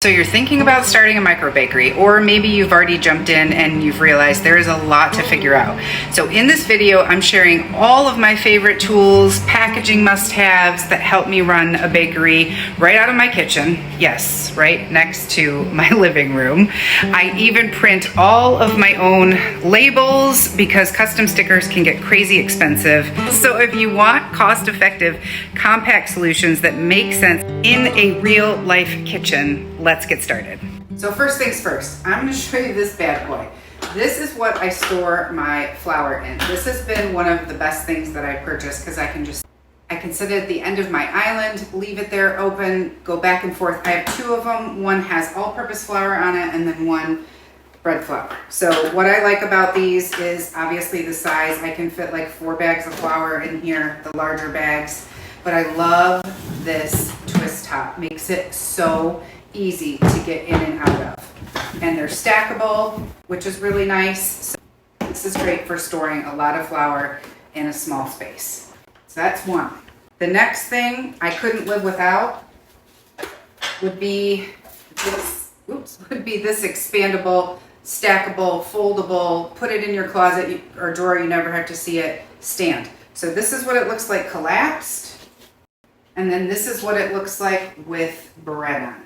So you're thinking about starting a micro bakery, or maybe you've already jumped in and you've realized there is a lot to figure out. So in this video, I'm sharing all of my favorite tools, packaging must-haves that help me run a bakery right out of my kitchen. Yes, right next to my living room. I even print all of my own labels because custom stickers can get crazy expensive. So if you want cost-effective, compact solutions that make sense in a real-life kitchen, let's get started. So first things first, I'm going to show you this bad boy. This is what I store my flour in. This has been one of the best things that I purchased because I can sit it at the end of my island, leave it there open, go back and forth. I have two of them. One has all-purpose flour on it and then one bread flour. So what I like about these is obviously the size. I can fit like 4 bags of flour in here, the larger bags. But I love this twist top. Makes it so easy to get in and out of. And they're stackable, which is really nice. So this is great for storing a lot of flour in a small space. So that's one. The next thing I couldn't live without would be this, this expandable, stackable, foldable, put it in your closet or drawer, you never have to see it, stand. So this is what it looks like collapsed. And then this is what it looks like with bread on it.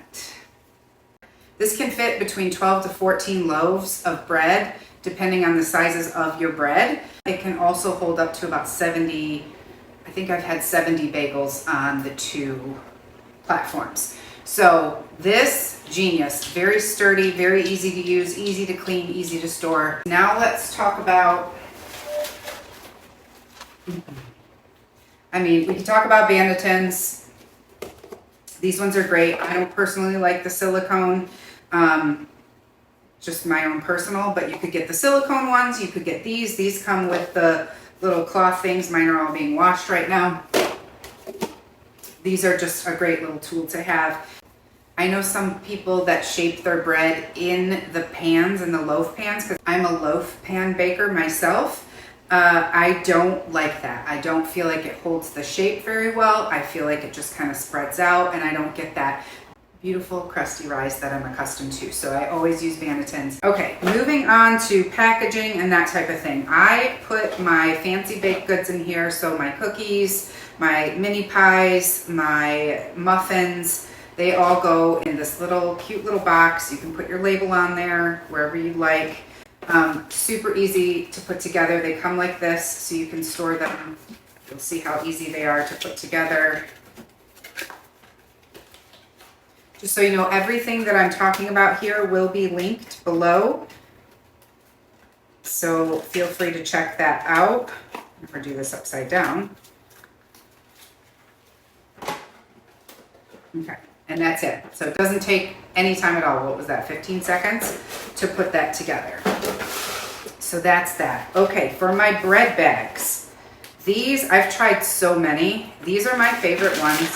This can fit between 12 to 14 loaves of bread, depending on the sizes of your bread. It can also hold up to about 70, I think I've had 70 bagels on the 2 platforms. So this, genius, very sturdy, very easy to use, easy to clean, easy to store. Now let's talk about, we can talk about Banneton's. These ones are great. I don't personally like the silicone, just my own personal, but you could get the silicone ones. You could get these. These come with the little cloth things. Mine are all being washed right now. These are just a great little tool to have. I know some people that shape their bread in the pans, in the loaf pans, because I'm a loaf pan baker myself. I don't like that. I don't feel like it holds the shape very well. I feel like it just kind of spreads out and I don't get that beautiful crusty rise that I'm accustomed to. So I always use Banneton's. Okay, moving on to packaging and that type of thing. I put my fancy baked goods in here. So my cookies, my mini pies, my muffins, they all go in this little cute little box. You can put your label on there wherever you like. Super easy to put together. They come like this, so you can store them. You'll see how easy they are to put together. Just so you know, everything that I'm talking about here will be linked below. So feel free to check that out. Or do this upside down. Okay, and that's it. So it doesn't take any time at all. What was that, 15 seconds to put that together? So that's that. Okay, for my bread bags, these, I've tried so many. These are my favorite ones.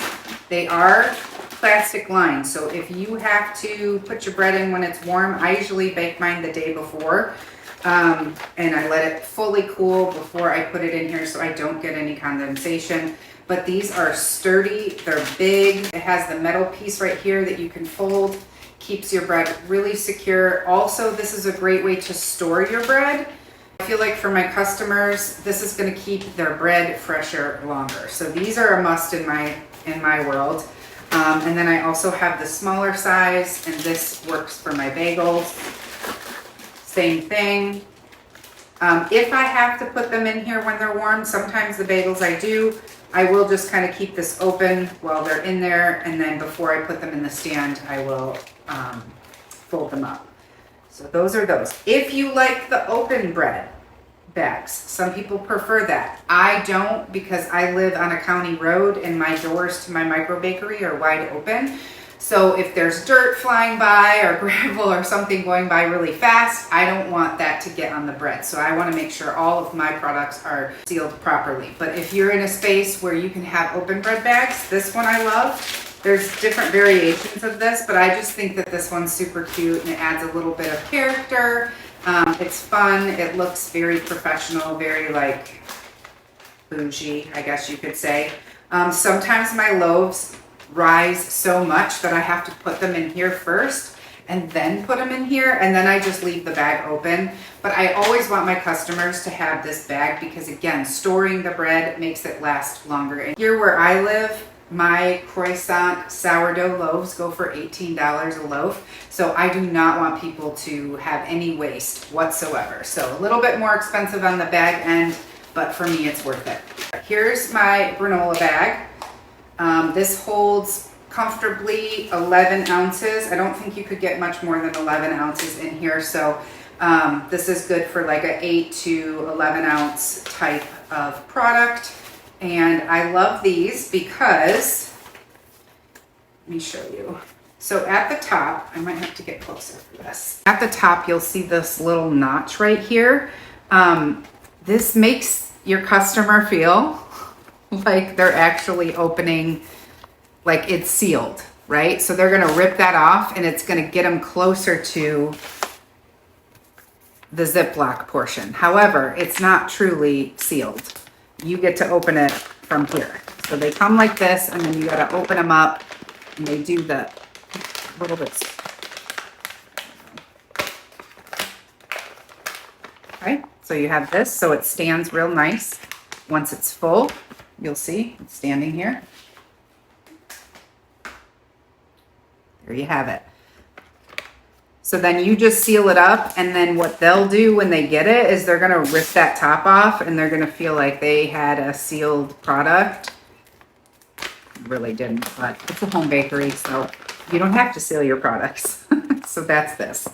They are plastic lined. So if you have to put your bread in when it's warm, I usually bake mine the day before. And I let it fully cool before I put it in here so I don't get any condensation. But these are sturdy, they're big. It has the metal piece right here that you can fold. Keeps your bread really secure. Also, this is a great way to store your bread. I feel like for my customers, this is going to keep their bread fresher longer. So these are a must in my world. And then I also have the smaller size, and this works for my bagels. Same thing. If I have to put them in here when they're warm, sometimes the bagels I do, I will just kind of keep this open while they're in there, and then before I put them in the stand, I will fold them up. So those are those. If you like the open bread bags, some people prefer that. I don't, because I live on a county road and my doors to my micro bakery are wide open. So if there's dirt flying by or gravel or something going by really fast, I don't want that to get on the bread. So I want to make sure all of my products are sealed properly. But if you're in a space where you can have open bread bags, this one I love. There's different variations of this, but I just think that this one's super cute and it adds a little bit of character. It's fun. It looks very professional, very like bougie, I guess you could say. Sometimes my loaves rise so much that I have to put them in here first and then put them in here, and then I just leave the bag open. But I always want my customers to have this bag because, again, storing the bread makes it last longer. And here where I live, my croissant sourdough loaves go for $18 a loaf. So I do not want people to have any waste whatsoever. So a little bit more expensive on the bag end, but for me, it's worth it. Here's my granola bag. This holds comfortably 11 ounces. I don't think you could get much more than 11 ounces in here. So this is good for like an 8 to 11 ounce type of product. And I love these because, let me show you. So at the top, I might have to get closer for this. At the top, you'll see this little notch right here. This makes your customer feel like they're actually opening, like it's sealed, right? So they're gonna rip that off and it's gonna get them closer to the Ziploc portion. However, it's not truly sealed. You get to open it from here. So they come like this, and then you gotta open them up, and they do the little bit. Okay, so you have this, so it stands real nice. Once it's full, you'll see it's standing here. There you have it. So then you just seal it up, and then what they'll do when they get it is they're gonna rip that top off, and they're gonna feel like they had a sealed product. Really didn't, but it's a home bakery, so you don't have to seal your products. So that's this.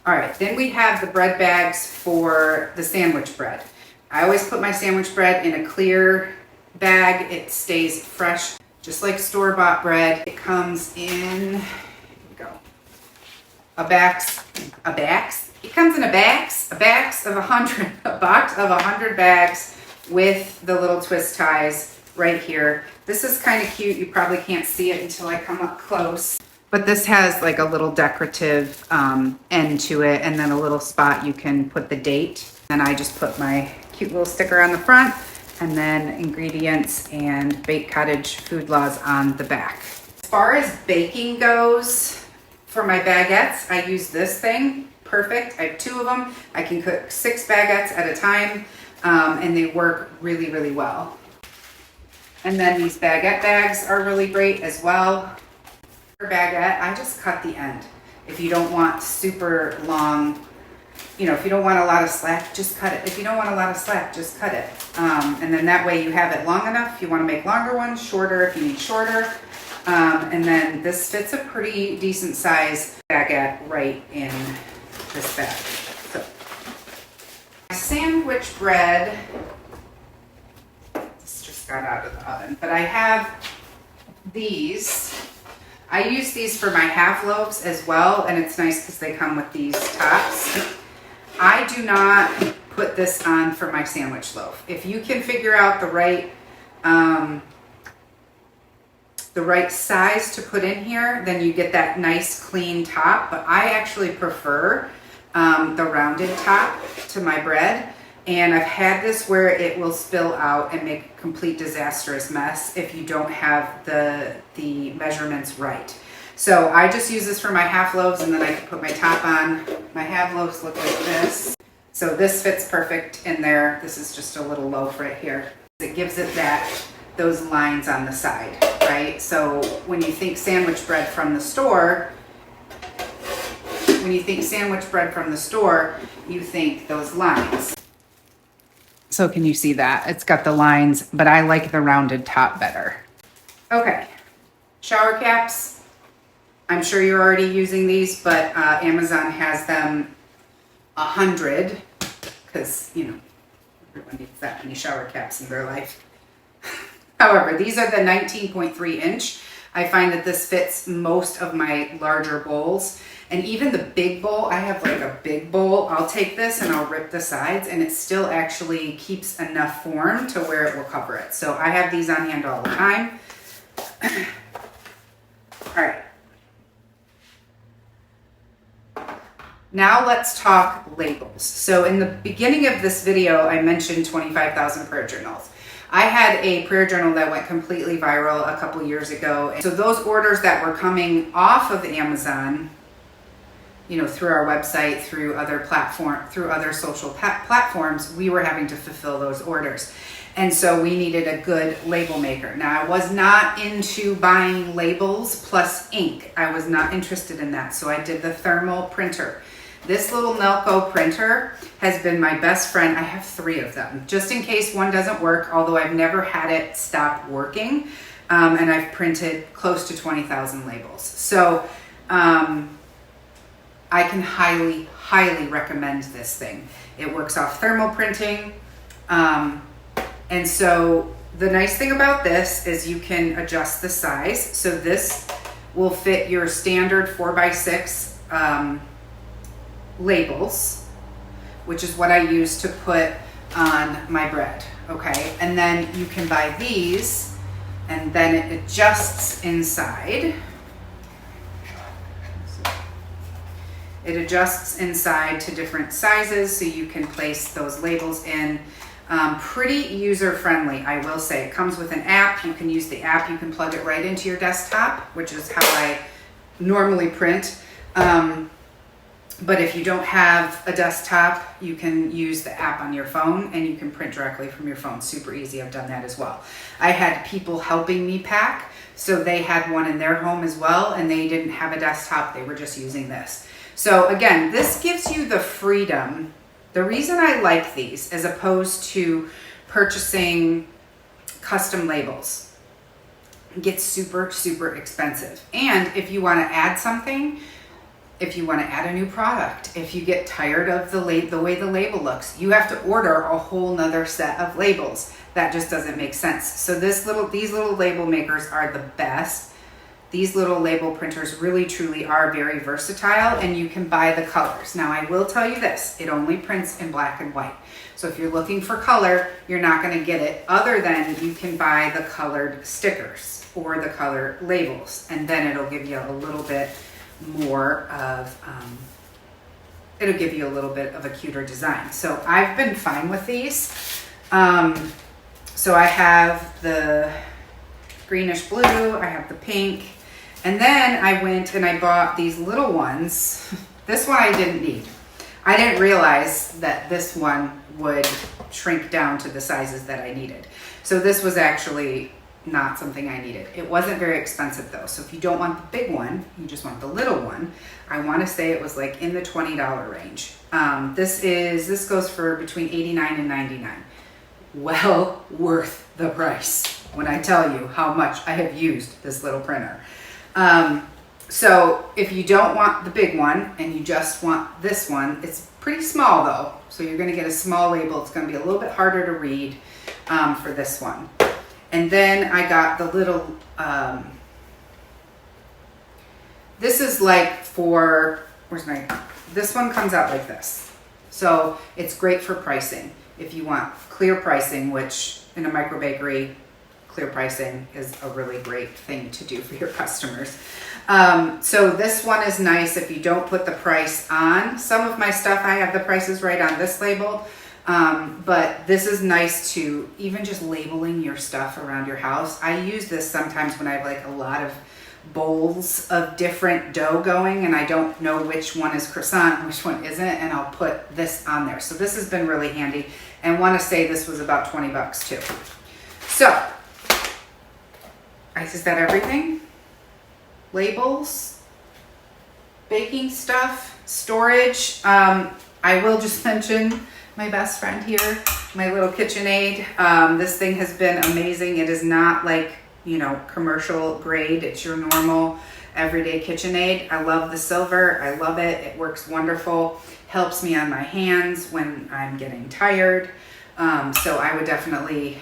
All right, then we have the bread bags for the sandwich bread. I always put my sandwich bread in a clear bag. It stays fresh, just like store-bought bread. It comes in, a box of 100 bags with the little twist ties right here. This is kind of cute. You probably can't see it until I come up close, but this has like a little decorative end to it, and then a little spot you can put the date. And I just put my cute little sticker on the front, and then ingredients and Baked Cottage food laws on the back. As far as baking goes, for my baguettes, I use this thing. Perfect. I have 2 of them. I can cook 6 baguettes at a time, and they work really, really well. And then these baguette bags are really great as well. For baguette, I just cut the end. If you don't want super long, if you don't want a lot of slack, just cut it. If you don't want a lot of slack, just cut it. And then that way you have it long enough. If you want to make longer ones, shorter if you need shorter. And then this fits a pretty decent size baguette right in this bag. So, my sandwich bread, this just got out of the oven, but I have these. I use these for my half loaves as well, and it's nice because they come with these tops. I do not put this on for my sandwich loaf. If you can figure out the right size to put in here, then you get that nice clean top. But I actually prefer the rounded top to my bread. And I've had this where it will spill out and make a complete disastrous mess if you don't have the measurements right. So I just use this for my half loaves, and then I can put my top on. My half loaves look like this. So this fits perfect in there. This is just a little loaf right here. It gives it those lines on the side, right? So when you think sandwich bread from the store, you think those lines. So can you see that? It's got the lines, but I like the rounded top better. Okay, shower caps. I'm sure you're already using these, but Amazon has them 100 because, everyone needs that many shower caps in their life. However, these are the 19.3 inch. I find that this fits most of my larger bowls. And even the big bowl, I have like a big bowl. I'll take this and I'll rip the sides, and it still actually keeps enough form to where it will cover it. So I have these on hand all the time. All right. Now let's talk labels. So in the beginning of this video, I mentioned 25,000 prayer journals. I had a prayer journal that went completely viral a couple years ago. And so those orders that were coming off of Amazon, you know, through our website, through other social platforms, we were having to fulfill those orders. And so we needed a good label maker. Now, I was not into buying labels plus ink. I was not interested in that. So I did the thermal printer. This little Nelco printer has been my best friend. I have 3 of them, just in case one doesn't work, although I've never had it stop working. And I've printed close to 20,000 labels. So I can highly, highly recommend this thing. It works off thermal printing. And so the nice thing about this is you can adjust the size. So this will fit your standard 4x6 labels, which is what I use to put on my bread, okay? And then you can buy these, and then it adjusts inside. It adjusts inside to different sizes, so you can place those labels in. Pretty user-friendly, I will say. It comes with an app. You can use the app. You can plug it right into your desktop, which is how I normally print. But if you don't have a desktop, you can use the app on your phone and you can print directly from your phone. Super easy. I've done that as well. I had people helping me pack, so they had one in their home as well, and they didn't have a desktop. They were just using this. So again, this gives you the freedom. The reason I like these as opposed to purchasing custom labels, it gets super, super expensive. And if you want to add something, if you want to add a new product, if you get tired of the way the label looks, you have to order a whole nother set of labels. That just doesn't make sense. So these little label makers are the best. These little label printers really truly are very versatile, and you can buy the colors. Now I will tell you this, it only prints in black and white. So if you're looking for color, you're not going to get it, other than you can buy the colored stickers or the color labels, and then it'll give you a little bit more of, it'll give you a little bit of a cuter design. So I've been fine with these. So I have the greenish blue, I have the pink, and then I went and I bought these little ones. This one I didn't need. I didn't realize that this one would shrink down to the sizes that I needed. So this was actually not something I needed. It wasn't very expensive though. So if you don't want the big one, you just want the little one, I want to say it was like in the $20 range. This goes for between $89 and $99. Well worth the price when I tell you how much I have used this little printer. So if you don't want the big one and you just want this one, it's pretty small though. So you're going to get a small label. It's going to be a little bit harder to read for this one. And then I got the little, this is like for, this one comes out like this. So it's great for pricing. If you want clear pricing, which in a micro bakery, clear pricing is a really great thing to do for your customers. So this one is nice if you don't put the price on. Some of my stuff, I have the prices right on this label. But this is nice to even just labeling your stuff around your house. I use this sometimes when I have like a lot of bowls of different dough going and I don't know which one is croissant, which one isn't, and I'll put this on there. So this has been really handy, and want to say this was about 20 bucks too. So, is that everything? Labels, baking stuff, storage. I will just mention my best friend here, my little KitchenAid. This thing has been amazing. It is not like, you know, commercial grade. It's your normal everyday KitchenAid. I love the silver. I love it. It works wonderful. Helps me on my hands when I'm getting tired. So I would definitely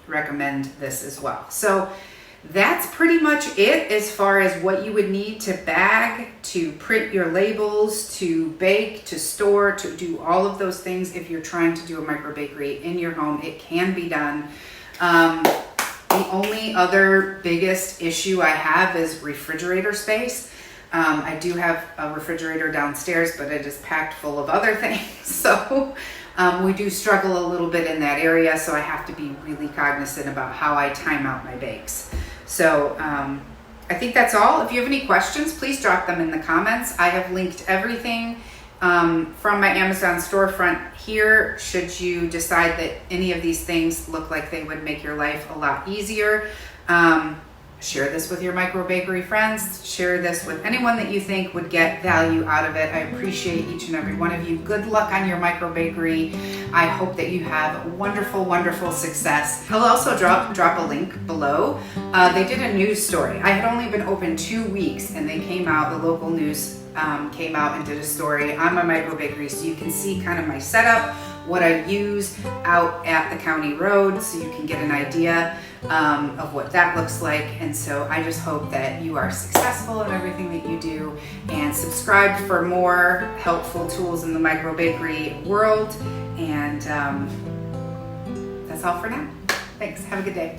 recommend this as well. So that's pretty much it as far as what you would need to bag, to print your labels, to bake, to store, to do all of those things. If you're trying to do a micro bakery in your home, it can be done. The only other biggest issue I have is refrigerator space. I do have a refrigerator downstairs, but it is packed full of other things. So we do struggle a little bit in that area. So I have to be really cognizant about how I time out my bakes. So I think that's all. If you have any questions, please drop them in the comments. I have linked everything from my Amazon storefront here, should you decide that any of these things look like they would make your life a lot easier. Share this with your micro bakery friends. Share this with anyone that you think would get value out of it. I appreciate each and every one of you. Good luck on your micro bakery. I hope that you have wonderful, wonderful success. I'll also drop a link below. They did a news story. I had only been open 2 weeks, and they came out, the local news came out and did a story on my micro bakery, so you can see kind of my setup, what I use out at the county road, so you can get an idea of what that looks like. And so I just hope that you are successful in everything that you do, and subscribe for more helpful tools in the micro bakery world. And that's all for now. Thanks. Have a good day.